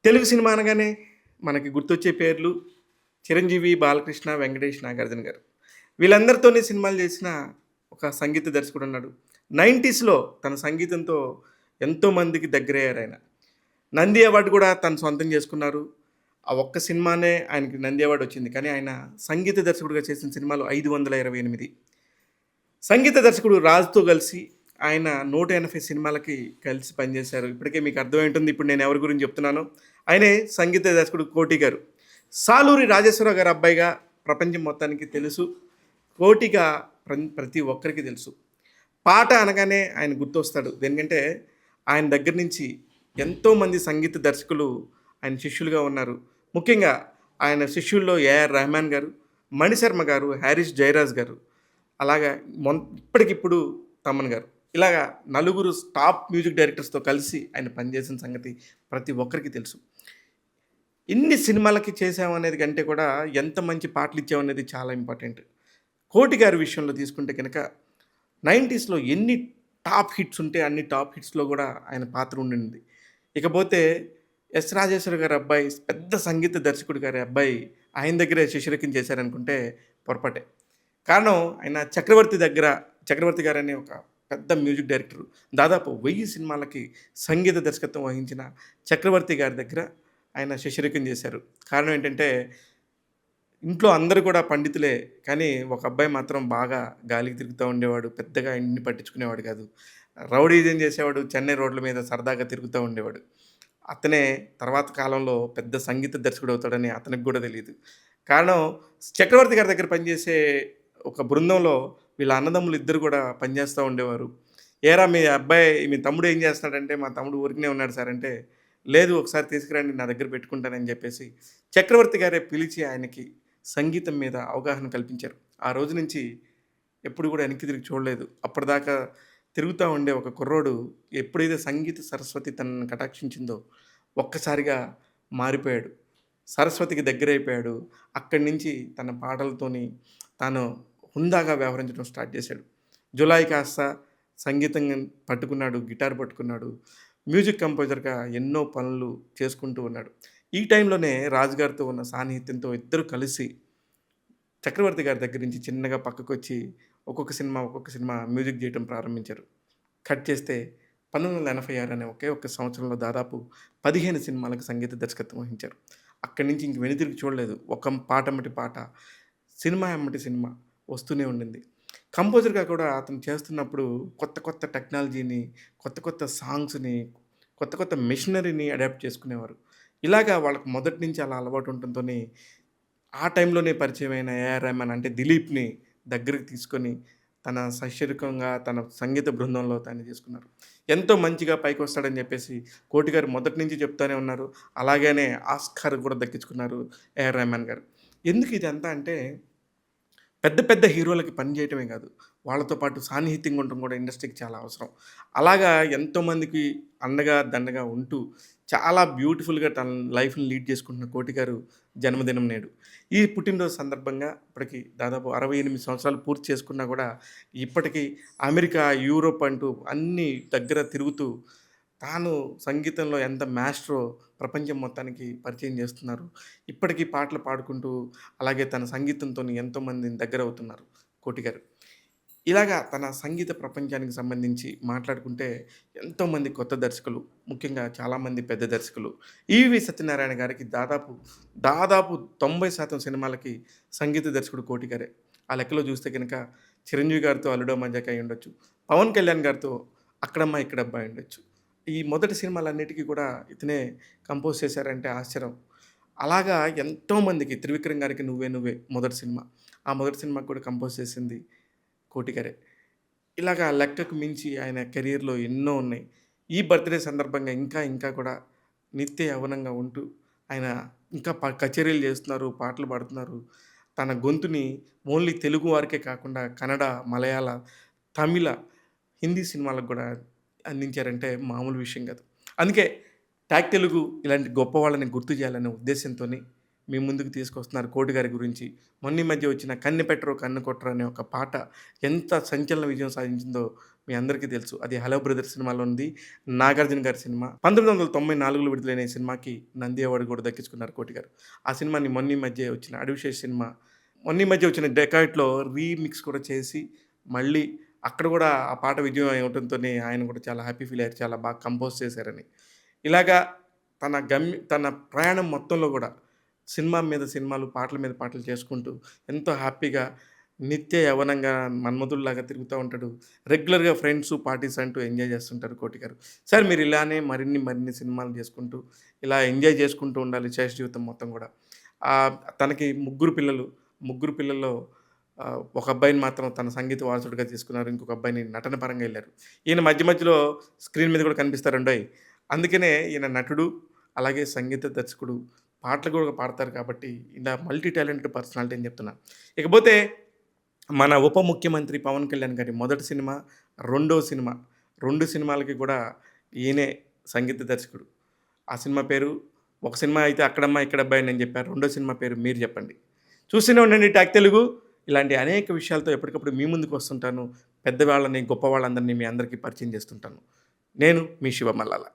Telugu cinema అనగానే మనకి గుర్తొచ్చే పేర్లు చిరంజీవి, బాలకృష్ణ, వెంకటేష్, నాగార్జున గారు. వీళ్ళందరితోని సినిమాలు చేసిన ఒక సంగీత దర్శకుడున్నాడు. 90స్‌లో తన సంగీతంతో ఎంతో మందికి దగ్గరయ్యారాయన. నంది అవార్డ్ కూడా తను సొంతం చేసుకున్నారు. ఆ ఒక్క సినిమానే ఆయనకి నంది అవార్డ్ వచ్చింది. కానీ ఆయన సంగీత దర్శకుడిగా చేసిన సినిమాలు 528. సంగీత దర్శకుడు రాజుతో కలిసి ఆయన 180 సినిమాలకి కలిసి పనిచేశారు. ఇప్పటికే మీకు అర్థమై ఉంటుంది ఇప్పుడు నేను ఎవరి గురించి చెప్తున్నానో. ఆయనే సంగీత దర్శకుడు కోటి గారు. సాలూరి రాజేశ్వరరావు గారి అబ్బాయిగా ప్రపంచం మొత్తానికి తెలుసు. కోటిగా ప్రతి ఒక్కరికి తెలుసు. పాట అనగానే ఆయన గుర్తొస్తాడు. దేనికంటే ఆయన దగ్గర నుంచి ఎంతోమంది సంగీత దర్శకులు ఆయన శిష్యులుగా ఉన్నారు. ముఖ్యంగా ఆయన శిష్యుల్లో ఏఆర్ రెహమాన్ గారు, మణిశర్మ గారు, హారిస్ జయరాజ్ గారు, అలాగా ఇప్పటికిప్పుడు తమన్ గారు. ఇలాగా నలుగురు టాప్ మ్యూజిక్ డైరెక్టర్స్‌తో కలిసి ఆయన పనిచేసిన సంగతి ప్రతి ఒక్కరికి తెలుసు. ఇన్ని సినిమాలకి చేశామనేది కంటే కూడా ఎంత మంచి పాటలిచ్చామనేది చాలా ఇంపార్టెంట్. కోటి గారి విషయంలో తీసుకుంటే గనక 90స్‌లో ఎన్ని టాప్ హిట్స్ ఉంటే అన్ని టాప్ హిట్స్‌లో గూడా ఆయన పాత్ర ఉండింది. ఇకపోతే ఎస్. రాజేశ్వరి గారి అబ్బాయి పెద్ద సంగీత దర్శకుడు గారి అబ్బాయి ఆయన దగ్గరే శిష్యరికం చేశారనుకుంటే పొరపాటే. కారణం ఆయన చక్రవర్తి గారనే ఒక పెద్ద మ్యూజిక్ డైరెక్టర్. దాదాపు 1000 సినిమాలకి సంగీత దర్శకత్వం వహించిన చక్రవర్తి గారి దగ్గర ఆయన శిష్యరికం చేశారు. కారణం ఏంటంటే ఇంట్లో అందరూ కూడా పండితులే. కానీ ఒక అబ్బాయి మాత్రం బాగా గాలికి తిరుగుతూ ఉండేవాడు. పెద్దగా ఇంటిని పట్టించుకునేవాడు కాదు. రౌడీయిజం చేసేవాడు. చెన్నై రోడ్ల మీద సరదాగా తిరుగుతూ ఉండేవాడు. అతనే తర్వాత కాలంలో పెద్ద సంగీత దర్శకుడు అవుతాడని అతనికి కూడా తెలీదు. కారణం చక్రవర్తి గారి దగ్గర పనిచేసే ఒక బృందంలో వీళ్ళ అన్నదమ్ములు ఇద్దరు కూడా పనిచేస్తూ ఉండేవారు. "ఏరా మీ తమ్ముడు ఏం చేస్తున్నాడంటే," "మా తమ్ముడు ఊరికనే ఉన్నాడు సార్" అంటే, "లేదు ఒకసారి తీసుకురండి నా దగ్గర పెట్టుకుంటానని" చెప్పేసి చక్రవర్తి గారే పిలిచి ఆయనకి సంగీతం మీద అవగాహన కల్పించారు. ఆ రోజు నుంచి ఎప్పుడు కూడా వెనక్కి తిరిగి చూడలేదు. అప్పటిదాకా తిరుగుతూ ఉండే ఒక కుర్రోడు ఎప్పుడైతే సంగీత సరస్వతి తనని కటాక్షించిందో ఒక్కసారిగా మారిపోయాడు. సరస్వతికి దగ్గరైపోయాడు. అక్కడి నుంచి తన పాటలతోని తాను హుందాగా వ్యవహరించడం స్టార్ట్ చేశాడు. జులాయి కాస్త సంగీతం పట్టుకున్నాడు, గిటార్ పట్టుకున్నాడు. మ్యూజిక్ కంపోజర్‌గా ఎన్నో పనులు చేసుకుంటూ ఉన్నాడు. ఈ టైంలోనే రాజుగారితో ఉన్న సాన్నిహిత్యంతో ఇద్దరు కలిసి చక్రవర్తి గారి దగ్గర నుంచి చిన్నగా పక్కకొచ్చి ఒక్కొక్క సినిమా మ్యూజిక్ చేయటం ప్రారంభించారు. కట్ చేస్తే 1986 అనే ఒకే ఒక్క సంవత్సరంలో దాదాపు 15 సినిమాలకు సంగీత దర్శకత్వం వహించారు. అక్కడి నుంచి ఇంక వెనుతిరిగి చూడలేదు. ఒక పాట ఎమ్మటి పాట, సినిమా ఎమ్మటి సినిమా వస్తూనే ఉండింది. కంపోజర్‌గా కూడా అతను చేస్తున్నప్పుడు కొత్త కొత్త టెక్నాలజీని, కొత్త కొత్త సాంగ్స్‌ని, కొత్త కొత్త మెషినరీని అడాప్ట్ చేసుకునేవారు. ఇలాగా వాళ్ళకి మొదటి నుంచి అలా అలవాటు ఉండటంతోని ఆ టైంలోనే పరిచయమైన ఏఆర్ రెహమాన్ అంటే దిలీప్‌ని దగ్గరికి తీసుకొని తన సశరీకంగా తన సంగీత బృందంలో తను చేసుకున్నారు. ఎంతో మంచిగా పైకొస్తాడని చెప్పేసి కోటి గారు మొదటి నుంచి చెప్తానే ఉన్నారు. అలాగనే ఆస్కార్ కూడా దక్కించుకున్నారు ఏఆర్ రెహమాన్ గారు. ఎందుకు ఇదంతా అంటే పెద్ద పెద్ద హీరోలకి పని చేయటమే కాదు, వాళ్ళతో పాటు సాన్నిహిత్యంగా ఉండటం కూడా ఇండస్ట్రీకి చాలా అవసరం. అలాగా ఎంతోమందికి అండగా, దండగా ఉంటూ చాలా బ్యూటిఫుల్‌గా తన లైఫ్‌ని లీడ్ చేసుకుంటున్న కోటి గారు జన్మదినం నేడు. ఈ పుట్టినరోజు సందర్భంగా ఇప్పటికి దాదాపు 68 సంవత్సరాలు పూర్తి చేసుకున్నా కూడా ఇప్పటికీ అమెరికా, యూరోప్ అంటూ అన్ని దగ్గర తిరుగుతూ తాను సంగీతంలో ఎంత మాస్టరో ప్రపంచం మొత్తానికి పరిచయం చేస్తున్నారు. ఇప్పటికీ పాటలు పాడుకుంటూ అలాగే తన సంగీతంతోని ఎంతోమందిని దగ్గరవుతున్నారు కోటి గారు. ఇలాగా తన సంగీత ప్రపంచానికి సంబంధించి మాట్లాడుకుంటే ఎంతోమంది కొత్త దర్శకులు, ముఖ్యంగా చాలామంది పెద్ద దర్శకులు. ఈవీవి సత్యనారాయణ గారికి దాదాపు 90% సినిమాలకి సంగీత దర్శకుడు కోటి గారే. ఆ లెక్కలో చూస్తే గనక చిరంజీవి గారితో 'అల్లుడో మజాక్' అయ్యుండొచ్చు. పవన్ కళ్యాణ్ గారితో 'అక్కడమ్మ ఇక్కడబ్బా' అయ్యుండొచ్చు. ఈ మొదటి సినిమాలన్నిటికి కూడా ఇతనే కంపోజ్ చేశారంటే ఆశ్చర్యం. అలాగా ఎంతోమందికి త్రివిక్రమ్ గారికి 'నువ్వే నువ్వే' మొదటి సినిమా. ఆ మొదటి సినిమాకి కూడా కంపోజ్ చేసింది కోటి గారే. ఇలాగా లెక్కకు మించి ఆయన కెరియర్‌లో ఎన్నో ఉన్నాయి. ఈ బర్త్‌డే సందర్భంగా ఇంకా కూడా నిత్య యవ్వనంగా ఉంటూ ఆయన ఇంకా కచేరీలు చేస్తున్నారు, పాటలు పాడుతున్నారు. తన గొంతుని ఓన్లీ తెలుగు వారికే కాకుండా కన్నడ, మలయాళ, తమిళ, హిందీ సినిమాలకు గూడా అందించారంటే మామూలు విషయం కాదు. అందుకే టాక్ తెలుగు ఇలాంటి గొప్ప వాళ్ళని గుర్తు చేయాలనే ఉద్దేశ్యంతోని మీ ముందుకు తీసుకొస్తున్నారు కోటి గారి గురించి. మొన్న ఈ మధ్య వచ్చిన 'కన్నె పెట్టరు కన్ను కొట్టరు' అనే ఒక పాట ఎంత సంచలన విజయం సాధించిందో మీ అందరికీ తెలుసు. అది 'హలో బ్రదర్' సినిమాలో ఉంది. నాగార్జున గారి సినిమా. 1994లో విడుదలైన ఈ సినిమాకి నంది అవార్డ్ కూడా దక్కించుకున్నారు కోటి గారు. ఆ సినిమాని మొన్న ఈ మధ్య వచ్చిన 'అడివిశేష్' సినిమా మొన్న ఈ మధ్య వచ్చిన 'డెకాయిట్'లో రీమిక్స్ కూడా చేసి మళ్ళీ అక్కడ కూడా ఆ పాట విజయం అవ్వడంతోనే ఆయన కూడా చాలా హ్యాపీ ఫీల్ అయ్యారు. చాలా బాగా కంపోజ్ చేశారని. ఇలాగా తన ప్రయాణం మొత్తంలో కూడా సినిమా మీద సినిమాలు, పాటల మీద పాటలు చేసుకుంటూ ఎంతో హ్యాపీగా నిత్య యవ్వనంగా మన్మధుడిలాగా తిరుగుతూ ఉంటాడు. రెగ్యులర్‌గా ఫ్రెండ్సు, పార్టీస్ అంటూ ఎంజాయ్ చేస్తుంటారు కోటి గారు. సార్ మీరు ఇలానే మరిన్ని సినిమాలు చేసుకుంటూ, ఇలా ఎంజాయ్ చేసుకుంటూ ఉండాలి శేష జీవితం మొత్తం గూడా. తనకి ముగ్గురు పిల్లలు. ముగ్గురు పిల్లల్లో ఒక అబ్బాయిని మాత్రం తన సంగీత వారసుడిగా తీసుకున్నారు. ఇంకొక అబ్బాయిని నటన పరంగా ఎళ్లారు. ఈయన మధ్య మధ్యలో స్క్రీన్ మీద కూడా కనిపిస్తారండోయ్! అందుకనే ఈయన నటుడు, అలాగే సంగీత దర్శకుడు, పాటలు కూడా పాడతారు కాబట్టి ఇలా మల్టీ టాలెంటెడ్ పర్సనాలిటీ అని చెప్తున్నా. ఇకపోతే మన ఉప ముఖ్యమంత్రి పవన్ కళ్యాణ్ గారి మొదటి సినిమా, రెండో సినిమా 2 సినిమాలకి కూడా ఈయనే సంగీత దర్శకుడు. ఆ సినిమా పేరు ఒక సినిమా అయితే 'అక్కడమ్మ ఇక్కడబ్బాయి' అని చెప్పారు. రెండో సినిమా పేరు మీరు చెప్పండి. చూస్తూనే ఉండండి టాక్ తెలుగు. ఇలాంటి అనేక విషయాలతో ఎప్పటికప్పుడు మీ ముందుకు వస్తుంటాను. పెద్దవాళ్ళని, గొప్పవాళ్ళందరినీ మీ అందరికీ పరిచయం చేస్తుంటాను. నేను మీ శివ మల్లాల.